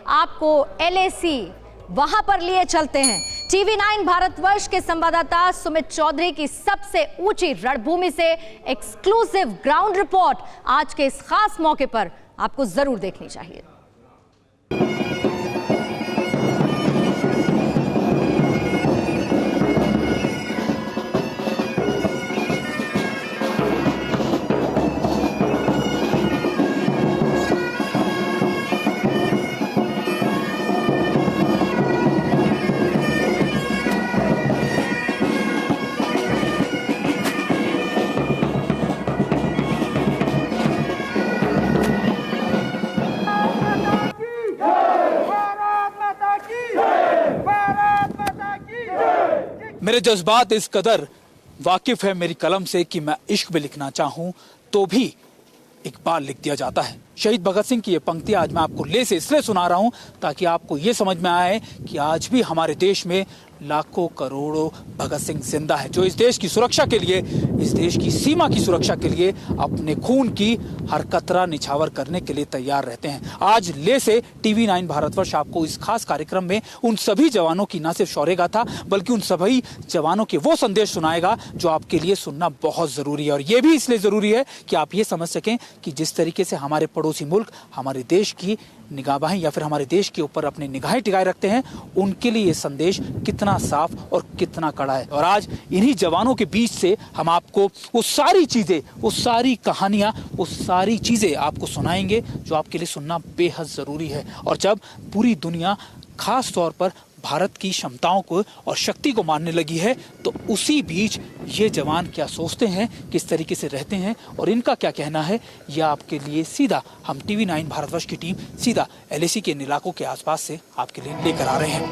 आपको LAC वहां पर लिए चलते हैं। TV9 भारतवर्ष के संवाददाता सुमित चौधरी की सबसे ऊंची रणभूमि से एक्सक्लूसिव ग्राउंड रिपोर्ट आज के इस खास मौके पर आपको जरूर देखनी चाहिए। मेरे जज्बात इस कदर वाकिफ है मेरी कलम से कि मैं इश्क में लिखना चाहूं तो भी इकबाल लिख दिया जाता है। शहीद भगत सिंह की ये पंक्ति आज मैं आपको ले से इसलिए सुना रहा हूं ताकि आपको ये समझ में आए कि आज भी हमारे देश में लाखों करोड़ों भगत सिंह जिंदा है, जो इस देश की सुरक्षा के लिए, इस देश की सीमा की सुरक्षा के लिए अपने खून की हर कतरा निछावर करने के लिए तैयार रहते हैं। आज ले से TV9 भारतवर्ष आपको इस खास कार्यक्रम में उन सभी जवानों की न सिर्फ शौर्य गाथा बल्कि उन सभी जवानों के वो संदेश सुनाएगा जो आपके लिए सुनना बहुत जरूरी है। और ये भी इसलिए जरूरी है कि आप ये समझ सकें कि जिस तरीके से हमारे पड़ोसी मुल्क हमारे देश की निगाहें या फिर हमारे देश के ऊपर अपनी निगाहें टिकाए रखते हैं, उनके लिए ये संदेश कितना साफ और कितना कड़ा है। और आज इन्हीं जवानों के बीच से हम आपको वो सारी चीजें, वो सारी कहानियां, वो सारी चीजें आपको सुनाएंगे जो आपके लिए सुनना बेहद जरूरी है। और जब पूरी दुनिया खास तौर पर भारत की क्षमताओं को और शक्ति को मानने लगी है तो उसी बीच ये जवान क्या सोचते हैं, किस तरीके से रहते हैं और इनका क्या कहना है, यह आपके लिए सीधा हम TV9 भारतवर्ष की टीम सीधा LAC के इन इलाकों के आसपास से आपके लिए लेकर आ रहे हैं।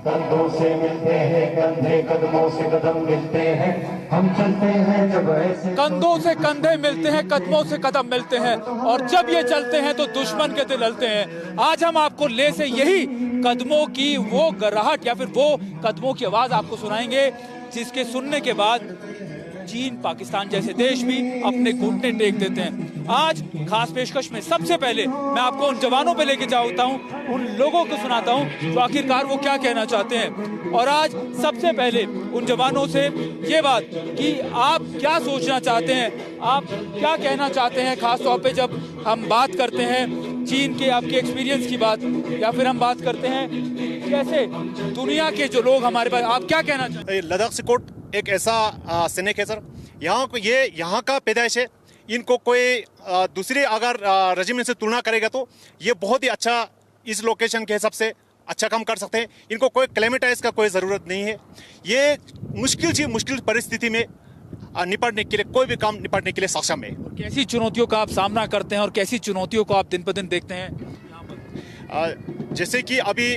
कंधों से मिलते हैं कंधे, कदमों से कदम मिलते हैं, हम चलते हैं जब ऐसे। कंधों से कंधे मिलते हैं, कदमों से कदम मिलते हैं और जब ये चलते हैं तो दुश्मन के दिल हलते हैं। आज हम आपको ले से यही कदमों की वो गराहट या फिर वो कदमों की आवाज आपको सुनाएंगे जिसके सुनने के बाद चीन, पाकिस्तान जैसे देश भी अपने घुटने टेक देते हैं। आज खास पेशकश में सबसे पहले मैं आपको उन जवानों पे लेके जाता हूं, उन लोगों को सुनाता हूं जो आखिरकार वो क्या कहना चाहते हैं। और आज सबसे पहले उन जवानों से ये बात कि आप क्या सोचना चाहते हैं, आप क्या कहना चाहते हैं, खास तौर पे जब हम बात करते हैं चीन के आपके एक्सपीरियंस की बात या फिर हम बात करते हैं कैसे दुनिया के जो लोग हमारे पास, आप क्या कहना चाहते हैं? लद्दाख सिकोट एक ऐसा सैनिक है सर, यहाँ को ये यहाँ का पैदाइश है। इनको कोई दूसरे अगर रेजिमेंट से तुलना करेगा तो ये बहुत ही अच्छा इस लोकेशन के हिसाब से अच्छा काम कर सकते हैं। इनको कोई क्लेमेटाइज का कोई ज़रूरत नहीं है। ये मुश्किल परिस्थिति में निपटने के लिए, कोई भी काम निपटने के लिए सक्षम है। कैसी चुनौतियों का आप सामना करते हैं और कैसी चुनौतियों को आप दिन पर दिन देखते हैं? जैसे कि अभी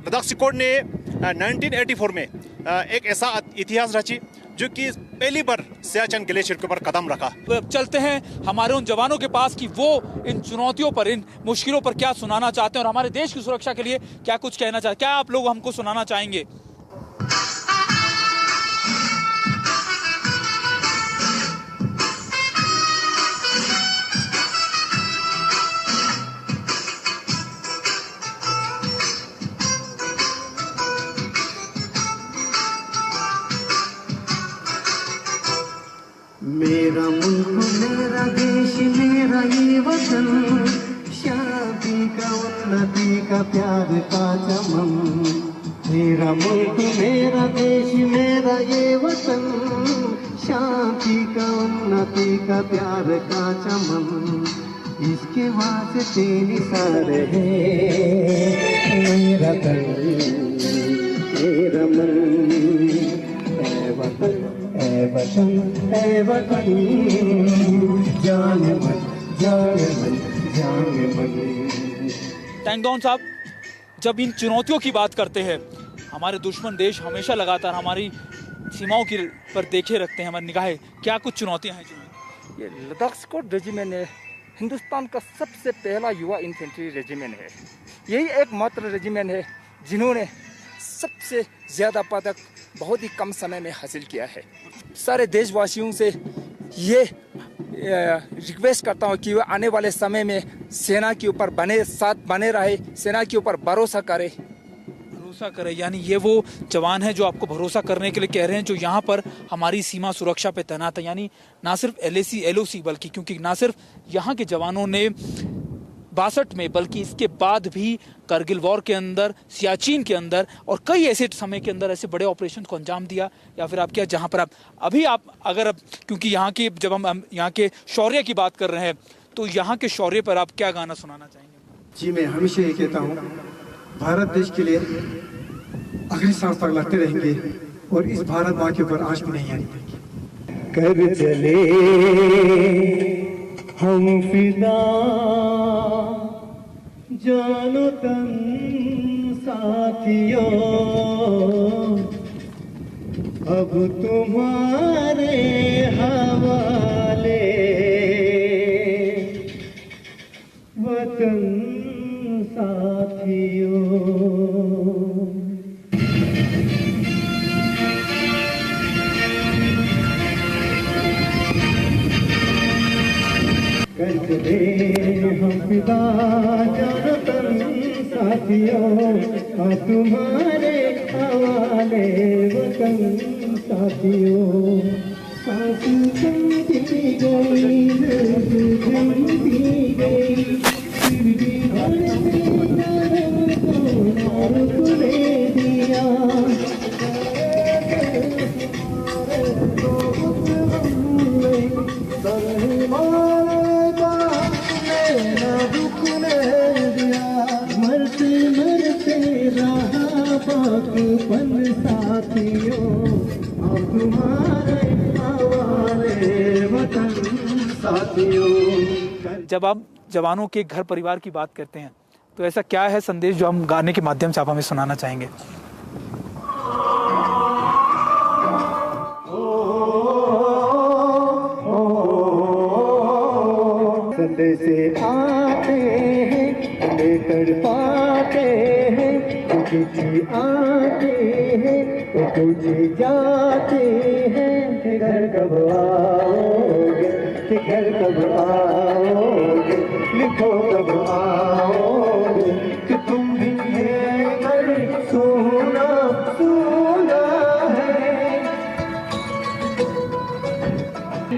लद्दाख सिकोट ने 1984 में एक ऐसा इतिहास रची जो कि पहली बार सियाचिन ग्लेशियर के ऊपर कदम रखा। चलते हैं हमारे उन जवानों के पास कि वो इन चुनौतियों पर, इन मुश्किलों पर क्या सुनाना चाहते हैं और हमारे देश की सुरक्षा के लिए क्या कुछ कहना चाहते हैं। क्या आप लोग हमको सुनाना चाहेंगे? मेरा मुल्क, मेरा देश, मेरा ये वतन, शांति का, उन्नति का, प्यार का चमन। मेरा मुल्क, मेरा देश, मेरा ये वतन, शांति का, उन्नति का, प्यार का चमन। इसके वास्ते निसार है मेरा तन, मेरा मन। ऐ वतन, ऐ वतन, ऐ वतन, जान मन, जान मन, जान मन। टैंगडॉन साहब, जब इन चुनौतियों की बात करते हैं, हमारे दुश्मन देश हमेशा लगातार हमारी सीमाओं की पर देखे रखते हैं हमारी निगाहें, क्या कुछ चुनौतियां हैं? ये लद्दाख सिकोट रेजिमेंट है, हिंदुस्तान का सबसे पहला युवा इन्फेंट्री रेजिमेंट है। यही एकमात्र रेजिमेंट है जिन्होंने सबसे ज़्यादा पदक बहुत ही कम समय में हासिल किया है। सारे देशवासियों से ये रिक्वेस्ट करता हूँ कि वो आने वाले समय में सेना के ऊपर बने रहे, सेना के ऊपर भरोसा करे। भरोसा करे यानी ये वो जवान है जो आपको भरोसा करने के लिए कह रहे हैं, जो यहाँ पर हमारी सीमा सुरक्षा पे तैनात है। यानी ना सिर्फ LOC बल्कि क्योंकि ना सिर्फ यहाँ के जवानों ने 62 में बल्कि इसके बाद भी करगिल वॉर के अंदर, सियाचिन के अंदर और कई ऐसे समय के अंदर ऐसे बड़े ऑपरेशन को अंजाम दिया, या फिर आप क्या जहाँ पर क्योंकि यहाँ की जब हम यहाँ के शौर्य की बात कर रहे हैं तो यहाँ के शौर्य पर आप क्या गाना सुनाना चाहेंगे? जी मैं हमेशा ये कहता हूँ, भारत देश के लिए आखिरी सांस तक लड़ते रहेंगे और इस भारत माँ के ऊपर आँच भी नहीं आनी देंगे। कर चले हम फिदा जानो तन साथियों, अब तुम्हारे हवाले वतन साथियों। कर चले हम फिदा जानो तन साथियों, अब तुम्हारे हवाले वतन साथियों। सांस चलती गई, चलती गई, फिर भी को ले दिया। मरते मरते रहा पाकपन साथियों, अब तुम्हारे हवाले वतन साथियों। जब आप जवानों के घर परिवार की बात करते हैं तो ऐसा क्या है संदेश जो हम गाने के माध्यम से आप हमें सुनाना चाहेंगे? संदेश आते हैं लेकर पाते हैं, कुछ आते हैं कुछ जाते हैं। घर कब आओगे, घर कब आओगे, लिखो कब आओगे कि तुम भी ये घर सुना सुना है।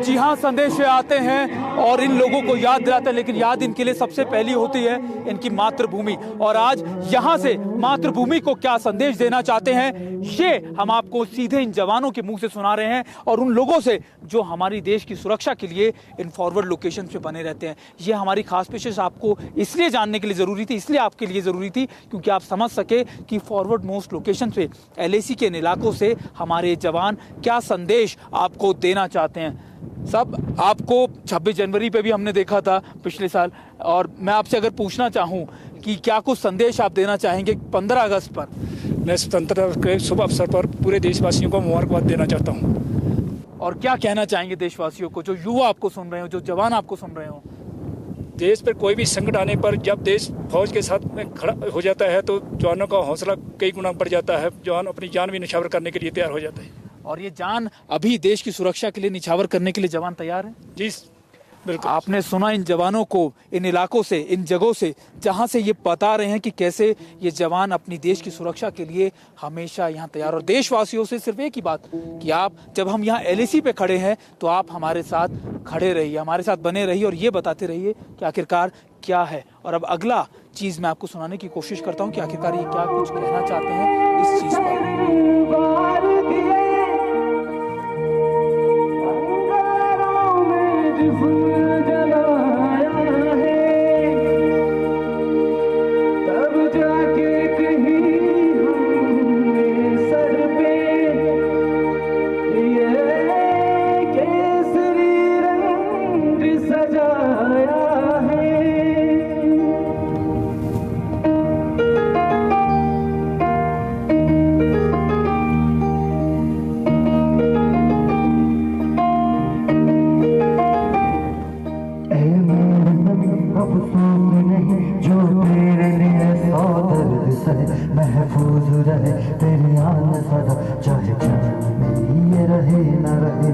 जी हाँ, संदेश आते हैं और इन लोगों को याद दिलाते हैं, लेकिन याद इनके लिए सबसे पहली होती है इनकी मातृभूमि। और आज यहाँ से मातृभूमि को क्या संदेश देना चाहते हैं ये हम आपको सीधे इन जवानों के मुंह से सुना रहे हैं और उन लोगों से जो हमारी देश की सुरक्षा के लिए इन फॉरवर्ड लोकेशन पे बने रहते हैं। ये हमारी खास पेशेंस आपको इसलिए जानने के लिए ज़रूरी थी, इसलिए आपके लिए ज़रूरी थी क्योंकि आप समझ सके कि फॉरवर्ड मोस्ट लोकेशन पे LAC के इन इलाकों से हमारे जवान क्या संदेश आपको देना चाहते हैं। सब आपको 26 जनवरी पे भी हमने देखा था पिछले साल, और मैं आपसे अगर पूछना चाहूँ कि क्या कुछ संदेश आप देना चाहेंगे 15 अगस्त पर? मैं स्वतंत्रता के शुभ अवसर पर पूरे देशवासियों को मुबारकबाद देना चाहता हूँ। और क्या कहना चाहेंगे देशवासियों को, जो युवा आपको सुन रहे हो, जो जवान आपको सुन रहे हो? देश पर कोई भी संकट आने पर जब देश फौज के साथ में खड़ा हो जाता है तो जवानों का हौसला कई गुना बढ़ जाता है। जवान अपनी जान भी निछावर करने के लिए तैयार हो जाता है। और ये जान अभी देश की सुरक्षा के लिए निछावर करने के लिए जवान तैयार हैं? जी बिल्कुल। आपने सुना इन जवानों को, इन इलाकों से, इन जगहों से जहां से ये बता रहे हैं कि कैसे ये जवान अपनी देश की सुरक्षा के लिए हमेशा यहाँ तैयार। और देशवासियों से सिर्फ एक ही बात कि आप जब हम यहाँ LAC पे खड़े हैं तो आप हमारे साथ खड़े रहिए, हमारे साथ बने रहिए और ये बताते रहिए कि आखिरकार क्या है। और अब अगला चीज मैं आपको सुनाने की कोशिश करता हूँ कि आखिरकार ये क्या कुछ कहना चाहते हैं इस चीज पर। महफूज रहे तेरी आन सदा, चाहे ये रहे न रहे।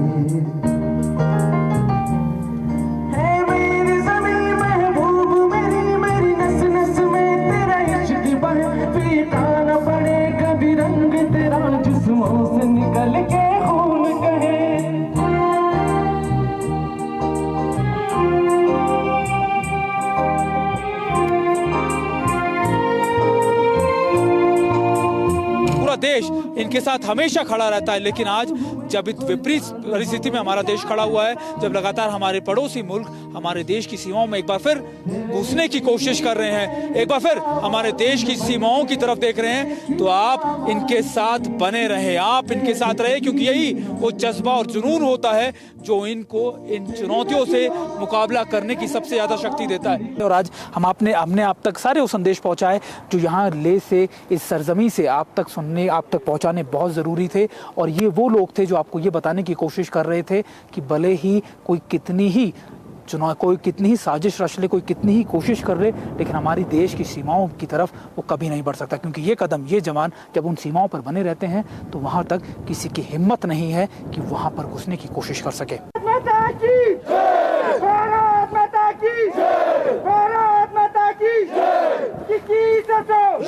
देश इनके साथ हमेशा खड़ा रहता है, लेकिन आज जब इस विपरीत परिस्थिति में हमारा देश खड़ा हुआ है, जब लगातार हमारे पड़ोसी मुल्क हमारे देश की सीमाओं में एक बार फिर घुसने की कोशिश कर रहे हैं, एक बार फिर हमारे देश की सीमाओं की तरफ देख रहे हैं, तो आप इनके साथ बने रहे, आप इनके साथ रहे, क्योंकि यही वो जज्बा और जुनून होता है जो इनको इन चुनौतियों से मुकाबला करने की सबसे ज्यादा शक्ति देता है। और आज हमने आप तक सारे वो संदेश पहुंचाए जो यहाँ ले से, इस सरजमी से आप तक पहुंचाने बहुत ज़रूरी थे। और ये वो लोग थे जो आपको ये बताने की कोशिश कर रहे थे कि भले ही कोई कितनी ही साजिश रच ले, कोई कितनी ही कोशिश कर ले, लेकिन हमारी देश की सीमाओं की तरफ वो कभी नहीं बढ़ सकता, क्योंकि ये कदम, ये जवान जब उन सीमाओं पर बने रहते हैं तो वहाँ तक किसी की हिम्मत नहीं है कि वहाँ पर घुसने की कोशिश कर सके।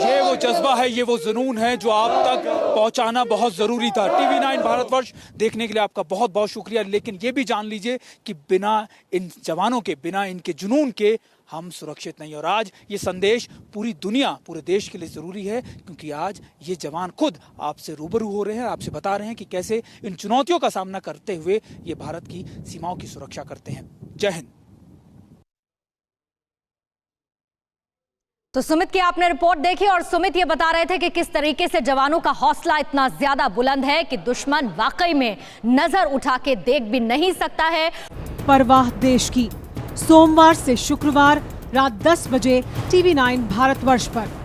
ये वो जज्बा है, ये वो जुनून है जो आप तक पहुंचाना बहुत जरूरी था। TV9 भारतवर्ष देखने के लिए आपका बहुत बहुत शुक्रिया। लेकिन ये भी जान लीजिए कि बिना इन जवानों के, बिना इनके जुनून के हम सुरक्षित नहीं। और आज ये संदेश पूरी दुनिया, पूरे देश के लिए जरूरी है, क्योंकि आज ये जवान खुद आपसे रूबरू हो रहे हैं, आपसे बता रहे हैं कि कैसे इन चुनौतियों का सामना करते हुए ये भारत की सीमाओं की सुरक्षा करते हैं। जय हिंद। तो सुमित की आपने रिपोर्ट देखी और सुमित ये बता रहे थे कि किस तरीके से जवानों का हौसला इतना ज्यादा बुलंद है कि दुश्मन वाकई में नजर उठा के देख भी नहीं सकता है। परवाह देश की, सोमवार से शुक्रवार रात 10 बजे TV9 भारतवर्ष पर।